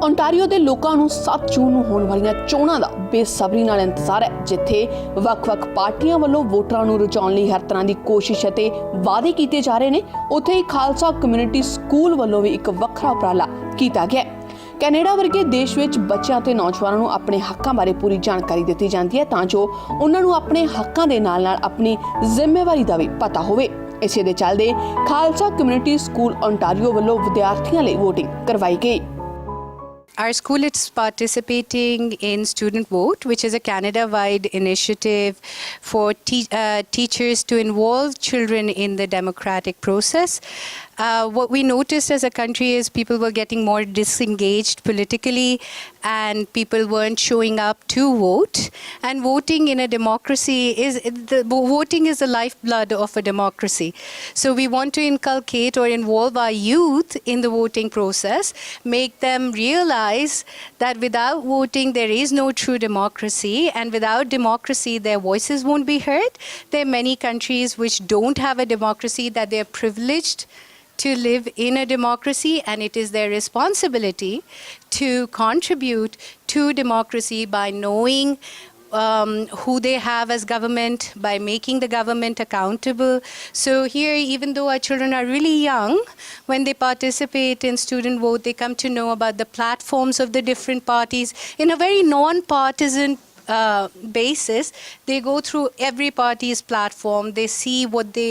Ontario ਦੇ ਲੋਕਾਂ ਨੂੰ 7 ਜੂਨ ਨੂੰ ਹੋਣ ਵਾਲੀਆਂ ਚੋਣਾਂ ਦਾ ਬੇਸਬਰੀ ਨਾਲ ਇੰਤਜ਼ਾਰ ਹੈ, ਜਿੱਥੇ ਵੱਖ-ਵੱਖ ਪਾਰਟੀਆਂ ਵੱਲੋਂ ਵੋਟਰਾਂ ਨੂੰ ਰੁਝਾਉਣ ਲਈ ਹਰ ਤਰ੍ਹਾਂ ਦੀ ਕੋਸ਼ਿਸ਼ ਅਤੇ ਵਾਅਦੇ ਕੀਤੇ ਜਾ ਰਹੇ ਨੇ। ਉੱਥੇ ਹੀ ਖਾਲਸਾ ਕਮਿਊਨਿਟੀ ਸਕੂਲ ਵੱਲੋਂ ਵੀ ਇੱਕ ਵੱਖਰਾ ਉਪਰਾਲਾ ਕੀਤਾ ਗਿਆ ਹੈ। ਕੈਨੇਡਾ ਵਰਗੇ ਦੇਸ਼ ਵਿੱਚ ਬੱਚਿਆਂ ਤੇ ਨੌਜਵਾਨਾਂ ਨੂੰ ਆਪਣੇ ਹੱਕਾਂ ਬਾਰੇ ਪੂਰੀ ਜਾਣਕਾਰੀ ਦਿੱਤੀ ਜਾਂਦੀ ਹੈ ਤਾਂ ਜੋ ਉਹਨਾਂ ਨੂੰ ਆਪਣੇ ਹੱਕਾਂ ਦੇ ਨਾਲ-ਨਾਲ ਆਪਣੀ ਜ਼ਿੰਮੇਵਾਰੀ ਦਾ ਵੀ ਪਤਾ ਹੋਵੇ। ਇਸੇ ਦੇ ਚੱਲਦੇ ਖਾਲਸਾ ਕਮਿਊਨਿਟੀ ਸਕੂਲ ਓਂਟਾਰੀਓ ਵੱਲੋਂ ਵਿਦਿਆਰਥੀਆਂ ਲਈ ਵੋਟਿੰਗ ਕਰਵਾਈ ਗਈ। Our school is participating in Student Vote, which is a Canada-wide initiative for teachers to involve children in the democratic process. What we noticed as a country is people were getting more disengaged politically and people weren't showing up to vote. And voting in a democracy voting is the lifeblood of a democracy. So we want to inculcate or involve our youth in the voting process, make them realize that without voting there is no true democracy, and without democracy their voices won't be heard. There are many countries which don't have a democracy, that they are privileged to live in a democracy, and it is their responsibility to contribute to democracy by knowing who they have as government, by making the government accountable. So here, even though our children are really young, when they participate in Student Vote, they come to know about the platforms of the different parties in a very non-partisan basis. They go through every party's platform. They see what they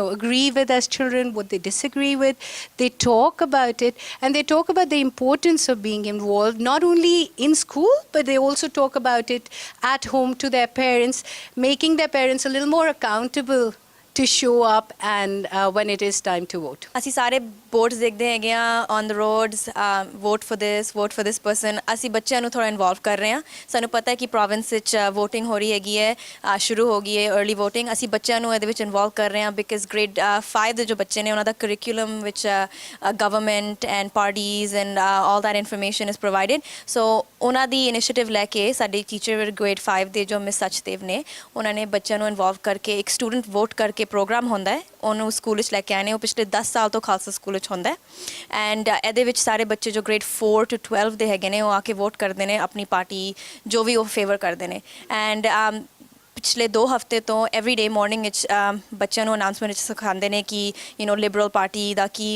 agree with as children, what they disagree with. They talk about it, and they talk about the importance of being involved not only in school, but they also talk about it at home to their parents, making their parents a little more accountable to show up and when it is time to vote. ਅਸੀਂ ਸਾਰੇ boards ਦੇਖਦੇ ਹੈਗੇ ਆ on the roads, vote for this person. ਅਸੀਂ ਬੱਚਿਆਂ ਨੂੰ ਥੋੜਾ involve ਕਰ ਰਹੇ ਹਾਂ। ਸਾਨੂੰ ਪਤਾ ਹੈ ਕਿ ਪ੍ਰੋਵਿੰਸ ਵਿੱਚ ਵੋਟਿੰਗ ਹੋ ਰਹੀ ਹੈਗੀ ਹੈ, ਸ਼ੁਰੂ ਹੋ ਗਈ ਹੈ अर्ਲੀ ਵੋਟਿੰਗ। ਅਸੀਂ ਬੱਚਿਆਂ ਨੂੰ ਇਹਦੇ ਵਿੱਚ ਇਨਵੋਲਵ ਕਰ ਰਹੇ ਹਾਂ ਬਿਕਾਜ਼ ਗ੍ਰੇਡ 5 ਦੇ ਜੋ ਬੱਚੇ ਨੇ ਉਹਨਾਂ ਦਾ ਕਰਿਕੂਲਮ ਵਿੱਚ government and parties and all that information is provided. So ਉਹਨਾਂ ਦੀ ਇਨੀਸ਼ੀਏਟਿਵ ਲੈ ਕੇ ਸਾਡੇ ਟੀਚਰ ਗ੍ਰੇਡ 5 ਦੇ ਜੋ ਮਿਸ ਸਚਦੇਵ ਨੇ, ਉਹਨਾਂ ਨੇ ਬੱਚਿਆਂ ਨੂੰ ਇਨਵੋਲਵ ਕਰਕੇ ਇੱਕ ਸਟੂਡੈਂਟ ਵੋਟ ਕਰਕੇ ਪ੍ਰੋਗਰਾਮ ਹੁੰਦਾ ਹੈ, ਉਹਨੂੰ ਸਕੂਲ ਵਿੱਚ ਲੈ ਕੇ ਆਏ ਨੇ। ਉਹ ਪਿਛਲੇ 10 ਸਾਲ ਤੋਂ ਖਾਲਸਾ ਸਕੂਲ ਵਿੱਚ ਹੁੰਦਾ ਹੈ ਐਂਡ ਇਹਦੇ ਵਿੱਚ ਸਾਰੇ ਬੱਚੇ ਜੋ ਗ੍ਰੇਡ 4 to 12 ਦੇ ਹੈਗੇ ਨੇ ਉਹ ਆ ਕੇ ਵੋਟ ਕਰਦੇ ਨੇ ਆਪਣੀ ਪਾਰਟੀ ਜੋ ਵੀ ਉਹ ਫੇਵਰ ਕਰਦੇ ਨੇ। ਐਂਡ ਪਿਛਲੇ 2 ਹਫ਼ਤੇ ਤੋਂ ਐਵਰੀ ਡੇ ਮਾਰਨਿੰਗ ਵਿੱਚ ਬੱਚਿਆਂ ਨੂੰ ਅਨਾਊਂਸਮੈਂਟ ਵਿੱਚ ਸਿਖਾਉਂਦੇ ਨੇ ਕਿ ਲਿਬਰਲ ਪਾਰਟੀ ਦਾ ਕੀ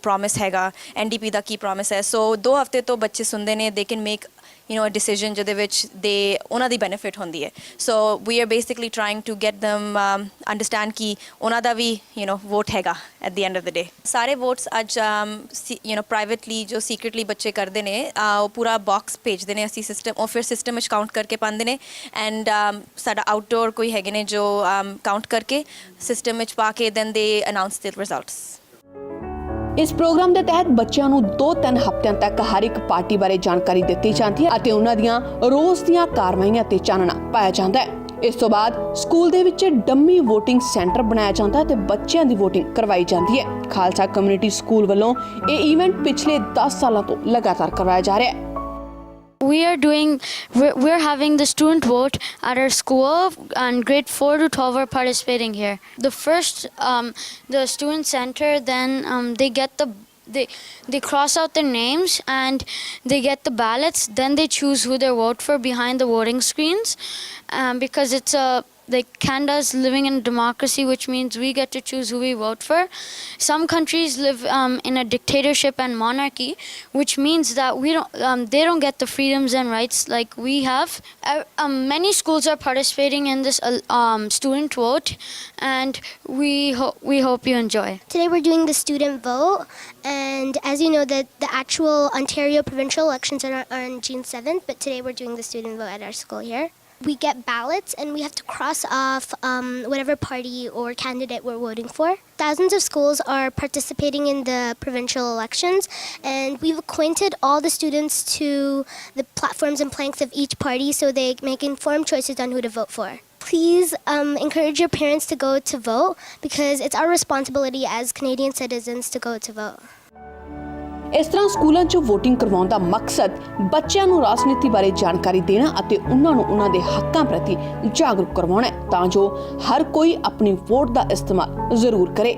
ਪ੍ਰੋਮਿਸ ਹੈਗਾ, NDP ਦਾ ਕੀ ਪ੍ਰੋਮਿਸ ਹੈ। ਸੋ 2 ਹਫ਼ਤੇ ਤੋਂ ਬੱਚੇ ਸੁਣਦੇ ਨੇ, they can make a decision ਜਿਹਦੇ ਵਿੱਚ ਉਹਨਾਂ ਦੀ ਬੈਨੀਫਿਟ ਹੁੰਦੀ ਹੈ। So we are basically trying to get them understand ਕਿ ਉਹਨਾਂ ਦਾ ਵੀ ਵੋਟ ਹੈਗਾ at the end of the day. ਸਾਰੇ ਵੋਟਸ ਅੱਜ ਪ੍ਰਾਈਵੇਟਲੀ ਜੋ ਸੀਕ੍ਰੇਟਲੀ ਬੱਚੇ ਕਰਦੇ ਨੇ ਉਹ ਪੂਰਾ ਬਾਕਸ ਭੇਜਦੇ ਨੇ ਅਸੀਂ ਸਿਸਟਮ, ਉਹ ਫਿਰ ਸਿਸਟਮ ਵਿੱਚ ਕਾਊਂਟ ਕਰਕੇ ਪਾਉਂਦੇ ਨੇ ਐਂਡ ਸਾਡਾ ਆਊਟਡੋਰ ਕੋਈ ਹੈਗੇ ਨੇ ਜੋ ਕਾਊਂਟ ਕਰਕੇ ਸਿਸਟਮ ਵਿੱਚ ਪਾ ਕੇ ਦੈਨ ਦੇ ਅਨਾਊਂਸ ਦੇ ਰਿਜ਼ਲਟਸ। इस प्रोग्राम के तहत बच्चों ਨੂੰ 2-3 हफ्तिਆਂ तक हर एक पार्टी बारे जानकारी दी जाती है ਅਤੇ ਉਹਨਾਂ ਦੀਆਂ रोज़ ਦੀਆਂ ਕਾਰਵਾਈਆਂ ਤੇ ਚਾਨਣਾ ਪਾਇਆ ਜਾਂਦਾ ਹੈ। ਇਸ ਤੋਂ ਬਾਅਦ ਸਕੂਲ ਦੇ ਵਿੱਚ ਡੰਮੀ ਵੋਟਿੰਗ ਸੈਂਟਰ ਬਣਾਇਆ ਜਾਂਦਾ ਹੈ ਤੇ ਬੱਚਿਆਂ ਦੀ ਵੋਟਿੰਗ ਕਰਵਾਈ ਜਾਂਦੀ ਹੈ। ਖਾਲਸਾ ਕਮਿਊਨਿਟੀ ਸਕੂਲ ਵੱਲੋਂ ਇਹ ਇਵੈਂਟ ਪਿਛਲੇ 10 ਸਾਲਾਂ ਤੋਂ ਲਗਾਤਾਰ ਕਰਵਾਇਆ ਜਾ ਰਿਹਾ ਹੈ। We're having the student vote at our school, and grade 4 to 12 are participating here. The first, the student center, then they get they cross out their names and they get the ballots. Then they choose who they vote for behind the voting screens, because it's Canada is living in a democracy, which means we get to choose who we vote for. Some countries live in a dictatorship and monarchy, which means that they don't get the freedoms and rights like we have. Many schools are participating in this student vote, and we hope you enjoy. Today we're doing the student vote, and as you know, the actual Ontario provincial elections are on June 7th, but today we're doing the student vote at our school here. We get ballots and we have to cross off whatever party or candidate we're voting for. Thousands of schools are participating in the provincial elections, and we've acquainted all the students to the platforms and planks of each party so they make informed choices on who to vote for. Please encourage your parents to go to vote, because it's our responsibility as Canadian citizens to go to vote. ਇਸ ਤਰ੍ਹਾਂ ਸਕੂਲਾਂ 'ਚ voting ਕਰਵਾਉਣ ਦਾ ਮਕਸਦ ਬੱਚਿਆਂ ਨੂੰ ਰਾਜਨੀਤੀ ਬਾਰੇ ਜਾਣਕਾਰੀ ਦੇਣਾ ਅਤੇ ਉਹਨਾਂ ਨੂੰ ਉਹਨਾਂ ਦੇ ਹੱਕਾਂ ਪ੍ਰਤੀ ਜਾਗਰੂਕ ਕਰਵਾਉਣਾ ਹੈ ਤਾਂ ਜੋ ਹਰ ਕੋਈ ਆਪਣੀ ਵੋਟ ਦਾ ਇਸਤੇਮਾਲ ਜ਼ਰੂਰ ਕਰੇ।